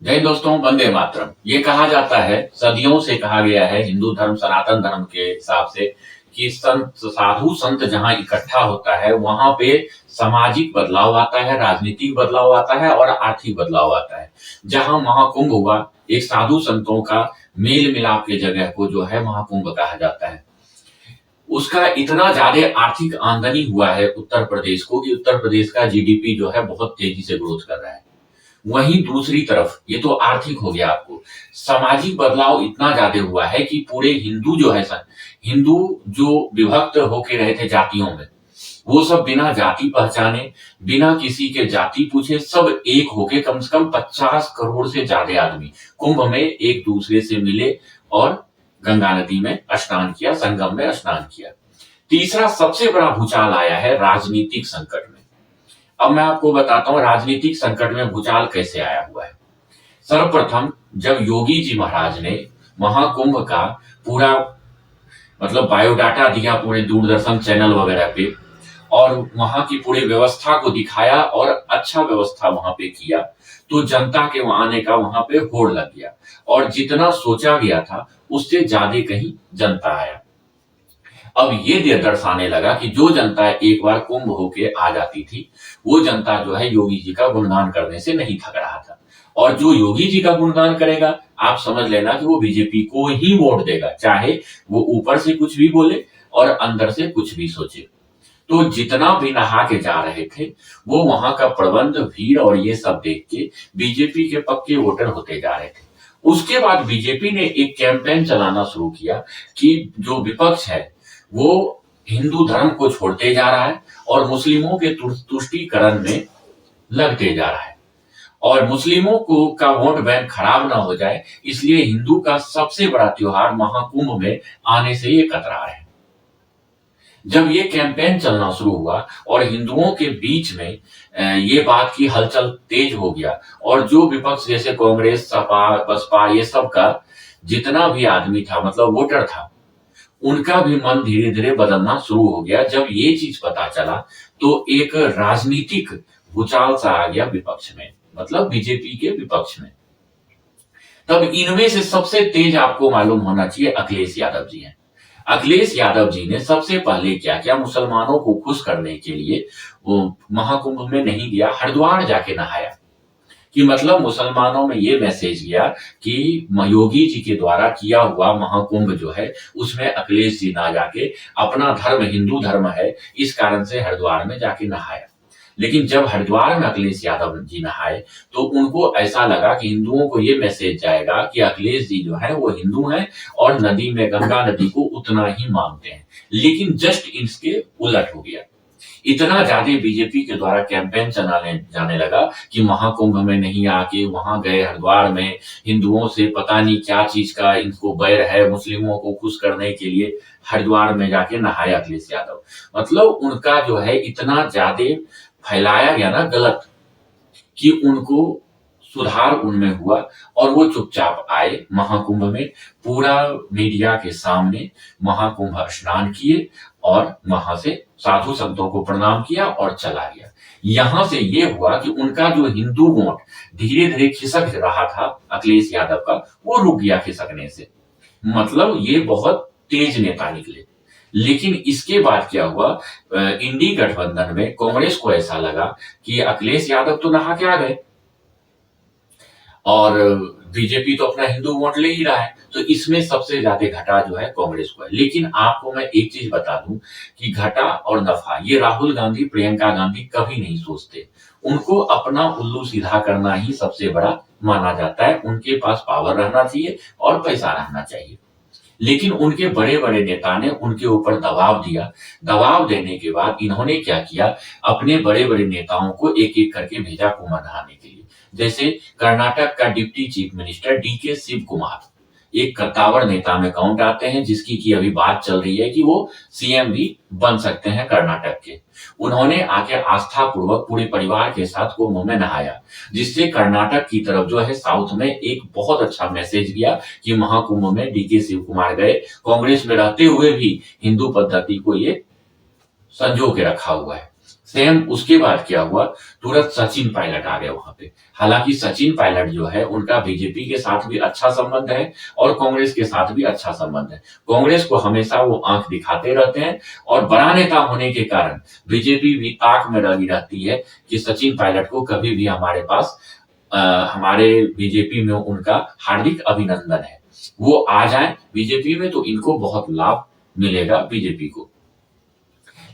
जय दोस्तों, वंदे मातरम। ये कहा जाता है, सदियों से कहा गया है हिंदू धर्म सनातन धर्म के हिसाब से कि संत साधु संत जहां इकट्ठा होता है वहां पे सामाजिक बदलाव आता है, राजनीतिक बदलाव आता है और आर्थिक बदलाव आता है। जहां महाकुंभ हुआ, एक साधु संतों का मेल मिलाप की जगह को जो है महाकुंभ कहा जाता है। उसका इतना ज्यादा आर्थिक आमदनी हुआ है उत्तर प्रदेश को कि उत्तर प्रदेश का जीडीपी जो है बहुत तेजी से ग्रोथ कर रहा है। वहीं दूसरी तरफ ये तो आर्थिक हो गया, आपको सामाजिक बदलाव इतना ज्यादा हुआ है कि पूरे हिंदू जो है सर, हिंदू जो विभक्त होके रहे थे जातियों में, वो सब बिना जाति पहचाने, बिना किसी के जाति पूछे सब एक होके कम से कम 50 करोड़ से ज्यादा आदमी कुंभ में एक दूसरे से मिले और गंगा नदी में स्नान किया, संगम में स्नान किया। तीसरा सबसे बड़ा भूचाल आया है राजनीतिक संकट में। अब मैं आपको बताता हूं राजनीतिक संकट में भूचाल कैसे आया हुआ है। सर्वप्रथम जब योगी जी महाराज ने महाकुंभ का पूरा बायोडाटा दिया पूरे दूरदर्शन चैनल वगैरह पे और वहां की पूरी व्यवस्था को दिखाया और अच्छा व्यवस्था वहां पे किया, तो जनता के वहां आने का वहां पे होड़ लग गया और जितना सोचा गया था उससे ज्यादा कहीं जनता आया। अब ये दर्शाने लगा कि जो जनता एक बार कुंभ होके आ जाती थी, वो जनता जो है योगी जी का गुणगान करने से नहीं थक रहा था। और जो योगी जी का गुणगान करेगा, आप समझ लेना कि वो बीजेपी को ही वोट देगा, चाहे वो ऊपर से कुछ भी बोले और अंदर से कुछ भी सोचे। तो जितना भी नहा के जा रहे थे, वो वहां का प्रबंध, भीड़ और ये सब देख के बीजेपी के पक्के वोटर होते जा रहे थे। उसके बाद बीजेपी ने एक कैंपेन चलाना शुरू किया कि जो विपक्ष है वो हिंदू धर्म को छोड़ते जा रहा है और मुस्लिमों के तुष्टीकरण में लगते जा रहा है और मुस्लिमों को का वोट बैंक खराब ना हो जाए, इसलिए हिंदू का सबसे बड़ा त्योहार महाकुंभ में आने से ये कतरा रहे। जब ये कैंपेन चलना शुरू हुआ और हिंदुओं के बीच में ये बात की हलचल तेज हो गया और जो विपक्ष जैसे कांग्रेस, सपा, बसपा, ये सब का जितना भी आदमी था, वोटर था, उनका भी मन धीरे धीरे बदलना शुरू हो गया। जब ये चीज पता चला तो एक राजनीतिक भूचाल सा आ गया विपक्ष में, बीजेपी के विपक्ष में। तब इनमें से सबसे तेज आपको मालूम होना चाहिए अखिलेश यादव जी हैं। अखिलेश यादव जी ने सबसे पहले क्या किया, मुसलमानों को खुश करने के लिए वो महाकुंभ में नहीं गया, हरिद्वार जाके नहाया कि मुसलमानों में ये मैसेज गया कि योगी जी के द्वारा किया हुआ महाकुंभ जो है उसमें अखिलेश जी ना जाके, अपना धर्म हिंदू धर्म है इस कारण से हरिद्वार में जाके नहाया। लेकिन जब हरिद्वार में अखिलेश यादव जी नहाए तो उनको ऐसा लगा कि हिंदुओं को ये मैसेज जाएगा कि अखिलेश जी जो है वो हिंदू हैं और नदी में गंगा नदी को उतना ही मानते हैं। लेकिन जस्ट इसके उलट हो गया। इतना ज्यादा बीजेपी के द्वारा कैंपेन चलाने जाने लगा कि महाकुंभ में नहीं आके वहां गए हरिद्वार में, हिंदुओं से पता नहीं क्या चीज का इनको बैर है, मुस्लिमों को खुश करने के लिए हरिद्वार में जाके नहाया अखिलेश यादव। उनका जो है इतना ज्यादा फैलाया गया ना गलत कि उनको सुधार उनमें हुआ और वो चुपचाप आए महाकुंभ में, पूरा मीडिया के सामने महाकुंभ स्नान किए और वहां से साधु संतों को प्रणाम किया और चला गया। यहां से ये हुआ कि उनका जो हिंदू वोट धीरे धीरे खिसक रहा था अखिलेश यादव का, वो रुक गया खिसकने से। ये बहुत तेज नेता निकले। लेकिन इसके बाद क्या हुआ, इंडी गठबंधन में कांग्रेस को ऐसा लगा कि अखिलेश यादव तो नहा के आ गए और बीजेपी तो अपना हिंदू वोट ले ही रहा है, तो इसमें सबसे ज्यादा घाटा जो है कांग्रेस को है। लेकिन आपको मैं एक चीज बता दूं कि घाटा और नफा ये राहुल गांधी, प्रियंका गांधी कभी नहीं सोचते। उनको अपना उल्लू सीधा करना ही सबसे बड़ा माना जाता है। उनके पास पावर रहना चाहिए और पैसा रहना चाहिए। लेकिन उनके बड़े बड़े नेता ने उनके ऊपर दबाव दिया। दबाव देने के बाद इन्होंने क्या किया, अपने बड़े बड़े नेताओं को एक एक करके भेजा कुंभ नहाने के लिए। जैसे कर्नाटक का deputy chief minister D K Shiv Kumar एक कद्दावर नेता में काउंट आते हैं, जिसकी की अभी बात चल रही है कि वो सीएम भी बन सकते हैं कर्नाटक के। उन्होंने आके आस्था पूर्वक पूरे परिवार के साथ कुंभ में नहाया, जिससे कर्नाटक की तरफ जो है साउथ में एक बहुत अच्छा मैसेज गया कि महाकुंभ में डीके शिव कुमार गए। कांग्रेस में रहते हुए भी हिंदू पद्धति को ये संजो के रखा हुआ है। सेम उसके बाद क्या हुआ, तुरंत सचिन पायलट आ गए वहां पे। हालांकि सचिन पायलट जो है उनका बीजेपी के साथ भी अच्छा संबंध है और कांग्रेस के साथ भी अच्छा संबंध है। कांग्रेस को हमेशा वो आंख दिखाते रहते हैं और बड़ा नेता होने के कारण बीजेपी भी ताक में लगी रहती है कि सचिन पायलट को कभी भी हमारे पास हमारे बीजेपी में उनका हार्दिक अभिनंदन है, वो आ जाए बीजेपी में तो इनको बहुत लाभ मिलेगा बीजेपी को।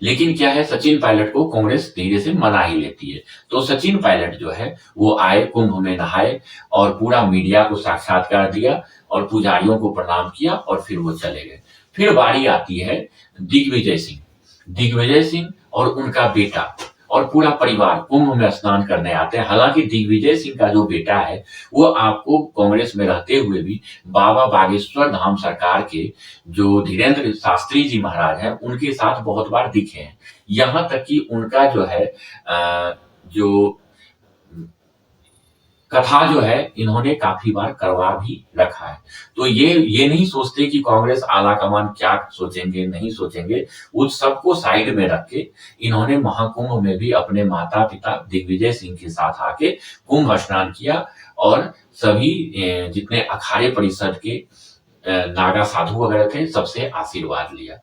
लेकिन क्या है, सचिन पायलट को कांग्रेस धीरे से मना ही लेती है। तो सचिन पायलट जो है वो आए, कुंभ में नहाए और पूरा मीडिया को साक्षात्कार दिया और पुजारियों को प्रणाम किया और फिर वो चले गए। फिर बारी आती है दिग्विजय सिंह। दिग्विजय सिंह और उनका बेटा और पूरा परिवार कुंभ में स्नान करने आते हैं। हालांकि दिग्विजय सिंह का जो बेटा है वो आपको कांग्रेस में रहते हुए भी बाबा बागेश्वर धाम सरकार के जो धीरेन्द्र शास्त्री जी महाराज हैं उनके साथ बहुत बार दिखे हैं। यहाँ तक कि उनका जो है जो कथा जो है इन्होंने काफी बार करवा भी रखा है। तो ये नहीं सोचते कि कांग्रेस आला कमान क्या सोचेंगे नहीं सोचेंगे, उस सबको साइड में रख के इन्होंने महाकुंभ में भी अपने माता पिता दिग्विजय सिंह के साथ आके कुंभ स्नान किया और सभी जितने अखाड़े परिषद के नागा साधु वगैरह थे सबसे आशीर्वाद लिया।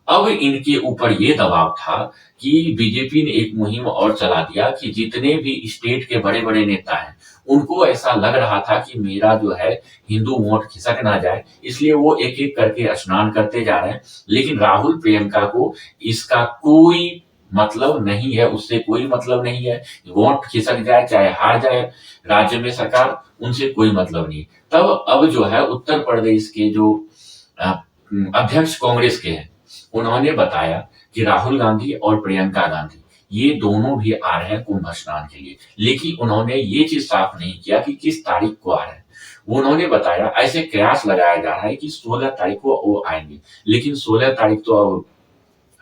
अब इनके ऊपर ये दबाव था कि बीजेपी ने एक मुहिम और चला दिया कि जितने भी स्टेट के बड़े बड़े नेता हैं उनको ऐसा लग रहा था कि मेरा जो है हिंदू वोट खिसक ना जाए, इसलिए वो एक एक करके स्नान करते जा रहे हैं। लेकिन राहुल प्रियंका को इसका कोई मतलब नहीं है, उससे कोई मतलब नहीं है। वोट खिसक जाए चाहे हार जाए राज्य में सरकार, उनसे कोई मतलब नहीं। तब अब जो है उत्तर प्रदेश के जो अध्यक्ष कांग्रेस के हैं उन्होंने बताया कि राहुल गांधी और प्रियंका गांधी ये दोनों भी आ रहे हैं कुंभ स्नान के लिए। लेकिन उन्होंने ये चीज साफ नहीं किया कि किस तारीख को आ रहे हैं। उन्होंने बताया, ऐसे कयास लगाया जा रहा है कि 16 तारीख को वो आएंगे, लेकिन 16 तारीख तो अब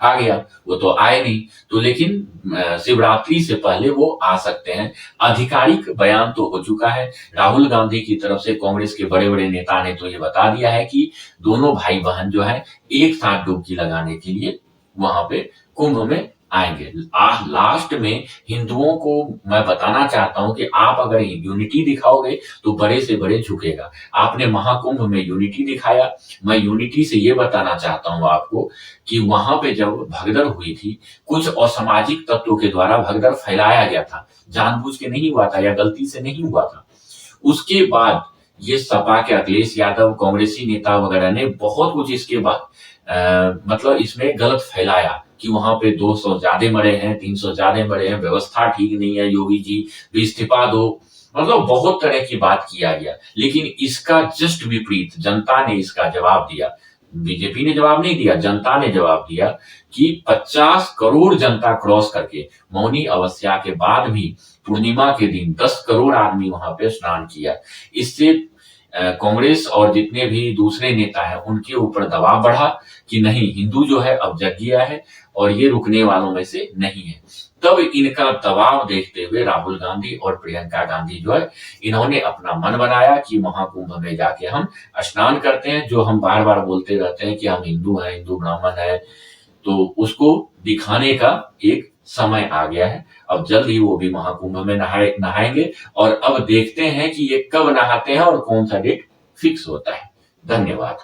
आ गया, वो तो आए नहीं। तो लेकिन शिवरात्रि से पहले वो आ सकते हैं। आधिकारिक बयान तो हो चुका है, राहुल गांधी की तरफ से कांग्रेस के बड़े बड़े नेता ने तो ये बता दिया है कि दोनों भाई बहन जो है एक साथ डुबकी लगाने के लिए वहां पे कुंभ में आएंगे। लास्ट में हिंदुओं को मैं बताना चाहता हूं कि आप अगर यूनिटी दिखाओगे तो बड़े से बड़े झुकेगा। आपने महाकुंभ में यूनिटी दिखाया, मैं यूनिटी से ये बताना चाहता हूं आपको कि वहां पे जब भगदड़ हुई थी, कुछ असामाजिक तत्वों के द्वारा भगदड़ फैलाया गया था, जानबूझ के नहीं हुआ था या गलती से नहीं हुआ था। उसके बाद ये सपा के अखिलेश यादव कांग्रेसी नेता वगैरह ने बहुत कुछ इसके बाद मतलब इसमें गलत फैलाया कि वहां पे 200 ज्यादा मरे हैं, 300 ज्यादा मरे हैं, व्यवस्था ठीक नहीं है, योगी जी भी इस्तीफा दो, मतलब बहुत तरह की बात किया गया। लेकिन इसका जस्ट विपरीत जनता ने इसका जवाब दिया। बीजेपी ने जवाब नहीं दिया, जनता ने जवाब दिया कि 50 करोड़ जनता क्रॉस करके मौनी अमावस्या के बाद भी पूर्णिमा के दिन 10 करोड़ आदमी वहां पे स्नान किया। इससे कांग्रेस और जितने भी दूसरे नेता हैं उनके ऊपर दबाव बढ़ा कि नहीं, हिंदू जो है अब जग गया है और ये रुकने वालों में से नहीं है। तब इनका दबाव देखते हुए राहुल गांधी और प्रियंका गांधी जो है इन्होंने अपना मन बनाया कि महाकुंभ में जाके हम स्नान करते हैं। जो हम बार बार बोलते रहते हैं कि हम हिंदू हैं, हिंदू ब्राह्मण है, तो उसको दिखाने का एक समय आ गया है। अब जल्द ही वो भी महाकुंभ में नहाएंगे और अब देखते हैं कि ये कब नहाते हैं और कौन सा डेट फिक्स होता है। धन्यवाद।